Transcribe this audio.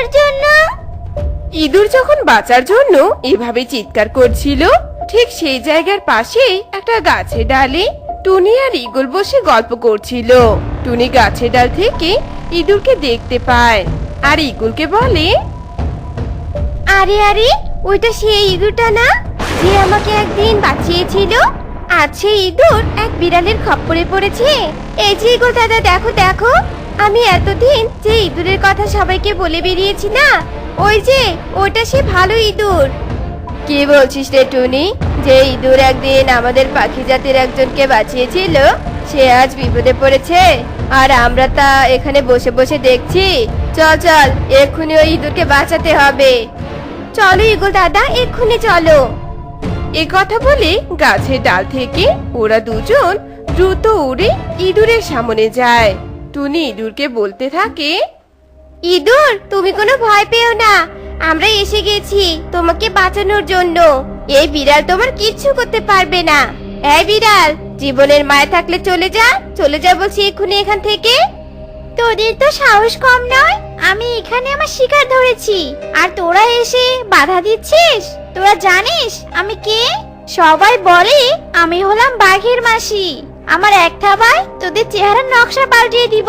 বাঁচার জন্য। ইঁদুর যখন বাঁচার জন্য এভাবে চিৎকার করছিল, ঠিক সেই জায়গার পাশেই একটা গাছের ডালে টুনি আর ঈগল বসে গল্প করছিল। টুনি গাছের ডাল থেকে ইঁদুরকে দেখতে পায় আর ঈগলকে বলে, আরে আরে, ওইটা সেই ইঁদুরটা না, যে আমাকে একদিন বাঁচিয়েছিল? আজ সেই ইঁদুর এক বিড়ালের খপ্পরে পড়েছে। এই যে ইগল দাদা, দেখো দেখো, আমি এতদিন যে ইঁদুরের কথা সবাইকে বলে বেরিয়েছি না, ওই যে ওটা সে ভালো ইঁদুর। কি বলছিস রে টুনি? যে ইঁদুর একদিন আমাদের পাখি জাতির একজনকে বাঁচিয়েছিল, সে আজ বিপদে পড়েছে আর আমরা তা এখানে বসে বসে দেখছি? চল চল, এক্ষুনি ওই ইঁদুরকে বাঁচাতে হবে। চলো ইগল দাদা, এক্ষুনি চলো। এ কথা বলে গাছের ডাল থেকে ওরা দুজন দ্রুত উড়ে ইঁদুরের সামনে যায়। টুনি ইঁদুরকে বলতে থাকে, ইঁদুর, তুমি কোনো ভয় পেও না, আমরা এসে গেছি তোমাকে বাঁচানোর জন্য। এই বিড়াল তোমার কিচ্ছু করতে পারবে না। এই বিড়াল, জীবনের মায়া থাকলে চলে যা, চলে যা বলছি এক্ষুনি এখান থেকে। তোদের তো সাহস কম নয়, আমি এখানে আমার শিকার ধরেছি আর তোরা এসে বাধা দিচ্ছিস? তোরা জানিস আমি কে? সবাই বলে আমি হলাম বাঘের মাসি। আমার এক থাবায় তোদের চেহারার নকশা পাল্টিয়ে দিব।